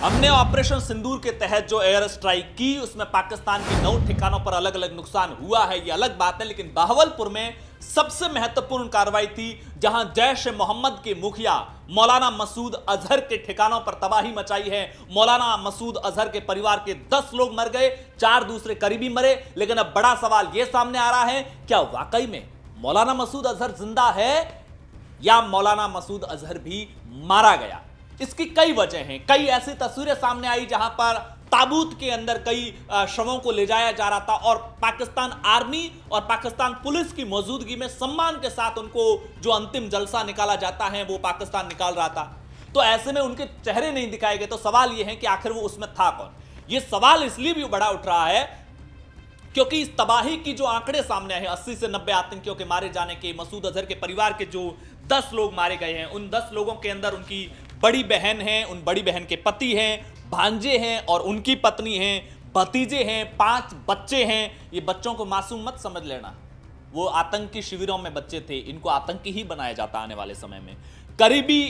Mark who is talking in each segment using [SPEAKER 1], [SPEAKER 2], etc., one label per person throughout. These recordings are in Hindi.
[SPEAKER 1] हमने ऑपरेशन सिंदूर के तहत जो एयर स्ट्राइक की उसमें पाकिस्तान के 9 ठिकानों पर अलग अलग नुकसान हुआ है, ये अलग बात है। लेकिन बहावलपुर में सबसे महत्वपूर्ण कार्रवाई थी जहां जैश ए मोहम्मद के मुखिया मौलाना मसूद अजहर के ठिकानों पर तबाही मचाई है। मौलाना मसूद अजहर के परिवार के 10 लोग मर गए, 4 दूसरे करीबी मरे। लेकिन अब बड़ा सवाल यह सामने आ रहा है, क्या वाकई में मौलाना मसूद अजहर जिंदा है या मौलाना मसूद अजहर भी मारा गया? इसकी कई वजह हैं। कई ऐसी तस्वीरें सामने आई जहां पर ताबूत के अंदर कई शवों को ले जाया जा रहा था और पाकिस्तान आर्मी और पाकिस्तान पुलिस की मौजूदगी में सम्मान के साथ उनको जो अंतिम जलसा निकाला जाता है वो पाकिस्तान निकाल रहा था। तो ऐसे में उनके चेहरे नहीं दिखाए गए। तो सवाल यह है कि आखिर वो उसमें था कौन? ये सवाल इसलिए भी बड़ा उठ रहा है क्योंकि इस तबाही की जो आंकड़े सामने आए हैं, 80 से 90 आतंकियों के मारे जाने के, मसूद अजहर के परिवार के जो 10 लोग मारे गए हैं, उन 10 लोगों के अंदर उनकी बड़ी बहन है, उन बड़ी बहन के पति हैं, भांजे हैं और उनकी पत्नी हैं, भतीजे हैं, 5 बच्चे हैं। ये बच्चों को मासूम मत समझ लेना, वो आतंकी शिविरों में बच्चे थे, इनको आतंकी ही बनाया जाता आने वाले समय में। करीबी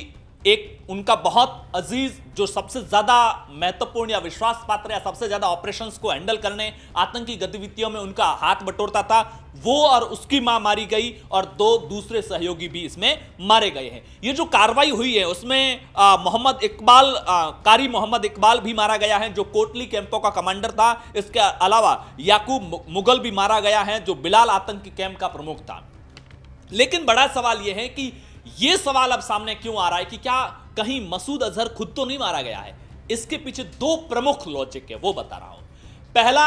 [SPEAKER 1] एक उनका बहुत अजीज जो सबसे ज्यादा महत्वपूर्ण या विश्वास पात्र या सबसे ज्यादा ऑपरेशंस को हैंडल करने, आतंकी गतिविधियों में उनका हाथ बटोरता था, वो और उसकी मां मारी गई और 2 दूसरे सहयोगी भी इसमें मारे गए हैं। ये जो कार्रवाई हुई है उसमें मोहम्मद इकबाल, कारी मोहम्मद इकबाल भी मारा गया है जो कोटली कैंपों का कमांडर था। इसके अलावा याकूब मुगल भी मारा गया है जो बिलाल आतंकी कैंप का प्रमुख था। लेकिन बड़ा सवाल यह है कि यह सवाल अब सामने क्यों आ रहा है कि क्या कहीं मसूद अजहर खुद तो नहीं मारा गया है? इसके पीछे 2 प्रमुख लॉजिक है, वो बता रहा हूं। पहला,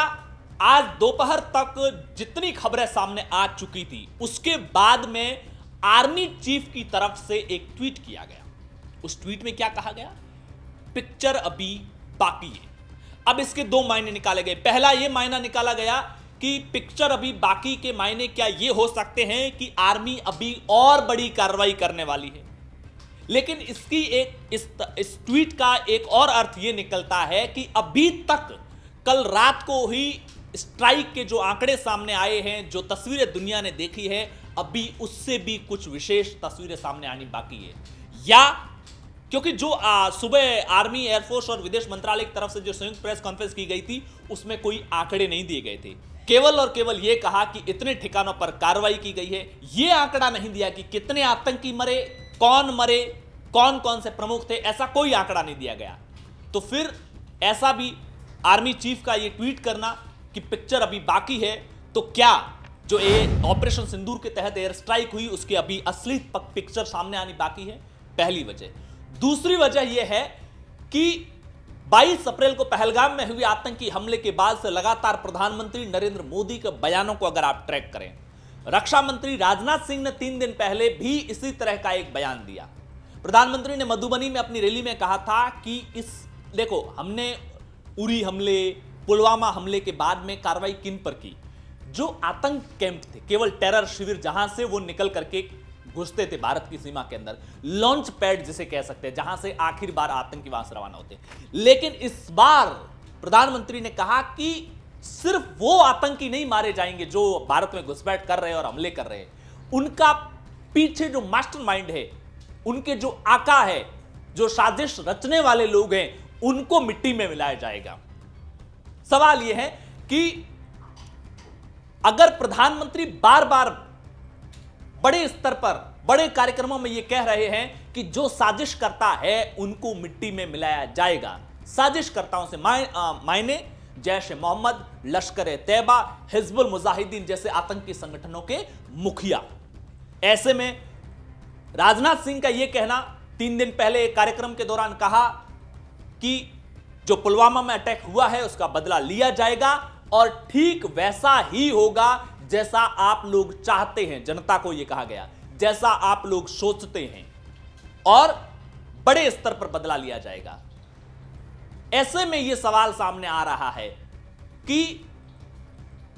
[SPEAKER 1] आज दोपहर तक जितनी खबरें सामने आ चुकी थी उसके बाद में आर्मी चीफ की तरफ से एक ट्वीट किया गया। उस ट्वीट में क्या कहा गया? पिक्चर अभी बाकी है। अब इसके 2 मायने निकाले गए। पहला यह मायना निकाला गया कि पिक्चर अभी बाकी के मायने क्या ये हो सकते हैं कि आर्मी अभी और बड़ी कार्रवाई करने वाली है। लेकिन इसकी इस ट्वीट का एक और अर्थ ये निकलता है कि अभी तक कल रात को ही स्ट्राइक के जो आंकड़े सामने आए हैं, जो तस्वीरें दुनिया ने देखी है, अभी उससे भी कुछ विशेष तस्वीरें सामने आनी बाकी है। या क्योंकि जो सुबह आर्मी, एयरफोर्स और विदेश मंत्रालय की तरफ से जो संयुक्त प्रेस कॉन्फ्रेंस की गई थी उसमें कोई आंकड़े नहीं दिए गए थे। केवल और केवल यह कहा कि इतने ठिकानों पर कार्रवाई की गई है। यह आंकड़ा नहीं दिया कि कितने आतंकी मरे, कौन कौन से प्रमुख थे, ऐसा कोई आंकड़ा नहीं दिया गया। तो फिर ऐसा भी आर्मी चीफ का यह ट्वीट करना कि पिक्चर अभी बाकी है, तो क्या जो ऑपरेशन सिंदूर के तहत एयर स्ट्राइक हुई उसकी अभी असली पिक्चर सामने आनी बाकी है? पहली वजह। दूसरी वजह यह है कि 22 अप्रैल को पहलगाम में हुए आतंकी हमले के बाद से लगातार प्रधानमंत्री नरेंद्र मोदी के बयानों को अगर आप ट्रैक करें, रक्षा मंत्री राजनाथ सिंह ने 3 दिन पहले भी इसी तरह का एक बयान दिया। प्रधानमंत्री ने मधुबनी में अपनी रैली में कहा था कि देखो, हमने उरी हमले, पुलवामा हमले के बाद में कार्रवाई किन पर की? जो आतंक कैंप थे, केवल टेरर शिविर जहां से वो निकल करके घुसते थे भारत की सीमा के अंदर, लॉन्च पैड जिसे कह सकते हैं, जहां से आखिर बार आतंकी वहां से रवाना होते। लेकिन इस बार प्रधानमंत्री ने कहा कि सिर्फ वो आतंकी नहीं मारे जाएंगे जो भारत में घुसपैठ कर रहे हैं और हमले कर रहे हैं, उनका पीछे जो मास्टरमाइंड है, उनके जो आका है, जो साजिश रचने वाले लोग हैं, उनको मिट्टी में मिलाया जाएगा। सवाल यह है कि अगर प्रधानमंत्री बार बार बड़े स्तर पर, बड़े कार्यक्रमों में यह कह रहे हैं कि जो साजिश करता है उनको मिट्टी में मिलाया जाएगा, साजिशकर्ताओं से मायने जैश ए मोहम्मद, लश्कर ए तैयबा, हिजबुल मुजाहिदीन जैसे आतंकी संगठनों के मुखिया। ऐसे में राजनाथ सिंह का यह कहना, 3 दिन पहले एक कार्यक्रम के दौरान कहा कि जो पुलवामा में अटैक हुआ है उसका बदला लिया जाएगा और ठीक वैसा ही होगा जैसा आप लोग चाहते हैं। जनता को यह कहा गया, जैसा आप लोग सोचते हैं, और बड़े स्तर पर बदला लिया जाएगा। ऐसे में यह सवाल सामने आ रहा है कि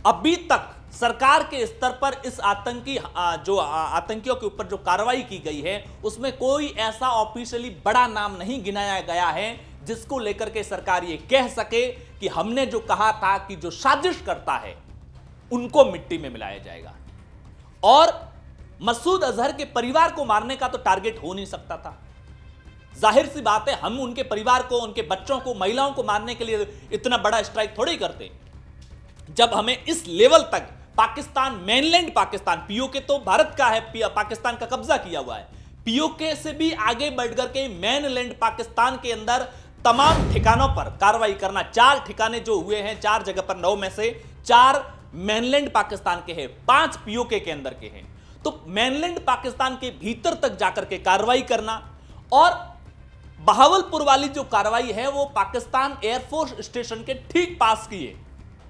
[SPEAKER 1] अभी तक सरकार के स्तर पर इस आतंकियों के ऊपर जो कार्रवाई की गई है उसमें कोई ऐसा ऑफिशियली बड़ा नाम नहीं गिनाया गया है जिसको लेकर के सरकार ये कह सके कि हमने जो कहा था कि जो साजिश करता है उनको मिट्टी में मिलाया जाएगा। और मसूद अजहर के परिवार को मारने का तो टारगेट हो नहीं सकता था। जाहिर सी बात है, हम उनके परिवार को, उनके बच्चों को, महिलाओं को मारने के लिए इतना बड़ा स्ट्राइक थोड़ी करते। जब हमें इस लेवल तक पाकिस्तान, मेनलैंड पाकिस्तान, पीओके तो भारत का है, पाकिस्तान का कब्जा किया हुआ है, पीओके से भी आगे बढ़कर के मेनलैंड पाकिस्तान के अंदर तमाम ठिकानों पर कार्रवाई करना। 4 ठिकाने जो हुए हैं, 4 जगह पर 9 में से 4 मेनलैंड पाकिस्तान के हैं, 5 पीओके के अंदर के हैं। तो मेनलैंड पाकिस्तान के भीतर तक जाकर के कार्रवाई करना, और बहावलपुर वाली जो कार्रवाई है वो पाकिस्तान एयरफोर्स स्टेशन के ठीक पास की है,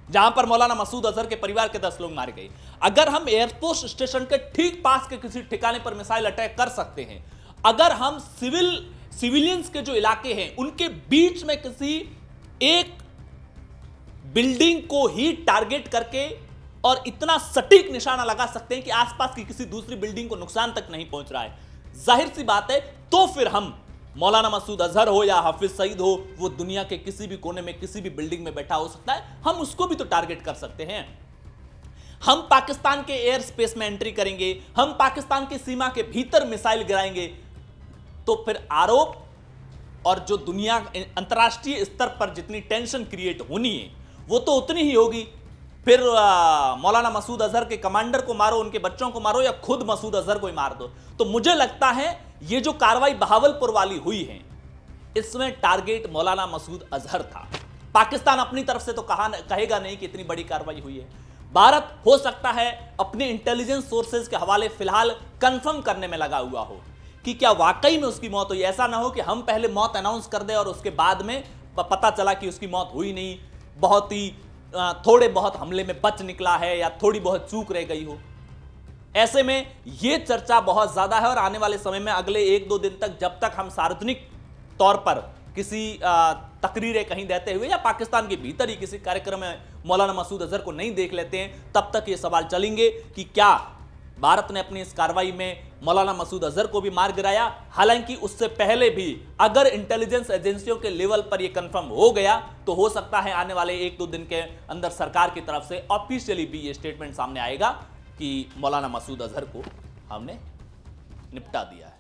[SPEAKER 1] जहां पर मौलाना मसूद अजहर के परिवार के 10 लोग मारे गए। अगर हम एयरफोर्स स्टेशन के ठीक पास के किसी ठिकाने पर मिसाइल अटैक कर सकते हैं, अगर हम सिविलियंस के जो इलाके हैं उनके बीच में किसी एक बिल्डिंग को ही टारगेट करके और इतना सटीक निशाना लगा सकते हैं कि आसपास की किसी दूसरी बिल्डिंग को नुकसान तक नहीं पहुंच रहा है, जाहिर सी बात है, तो फिर हम मौलाना मसूद अजहर हो या हाफिज सईद हो, वो दुनिया के किसी भी कोने में किसी भी बिल्डिंग में बैठा हो सकता है, हम उसको भी तो टारगेट कर सकते हैं। हम पाकिस्तान के एयर स्पेस में एंट्री करेंगे, हम पाकिस्तान की सीमा के भीतर मिसाइल गिराएंगे, तो फिर आरोप और जो दुनिया अंतर्राष्ट्रीय स्तर पर जितनी टेंशन क्रिएट होनी है वो तो उतनी ही होगी। फिर मौलाना मसूद अजहर के कमांडर को मारो, उनके बच्चों को मारो, या खुद मसूद अजहर को ही मार दो। तो मुझे लगता है ये जो कार्रवाई बहावलपुर वाली हुई है, इसमें टारगेट मौलाना मसूद अजहर था। पाकिस्तान अपनी तरफ से तो कहेगा नहीं कि इतनी बड़ी कार्रवाई हुई है। भारत हो सकता है अपने इंटेलिजेंस सोर्सेज के हवाले फिलहाल कंफर्म करने में लगा हुआ हो कि क्या वाकई में उसकी मौत हुई। ऐसा ना हो कि हम पहले मौत अनाउंस कर दें और उसके बाद में पता चला कि उसकी मौत हुई नहीं, बहुत ही थोड़े बहुत हमले में बच निकला है या थोड़ी बहुत चूक रह गई हो। ऐसे में यह चर्चा बहुत ज्यादा है और आने वाले समय में अगले 1-2 दिन तक, जब तक हम सार्वजनिक तौर पर किसी तकरीरें कहीं देते हुए या पाकिस्तान के भीतर ही किसी कार्यक्रम में मौलाना मसूद अजहर को नहीं देख लेते हैं, तब तक ये सवाल चलेंगे कि क्या भारत ने अपनी इस कार्रवाई में मौलाना मसूद अजहर को भी मार गिराया। हालांकि उससे पहले भी अगर इंटेलिजेंस एजेंसियों के लेवल पर यह कंफर्म हो गया तो हो सकता है आने वाले 1-2 दिन के अंदर सरकार की तरफ से ऑफिशियली भी ये स्टेटमेंट सामने आएगा कि मौलाना मसूद अजहर को हमने निपटा दिया है।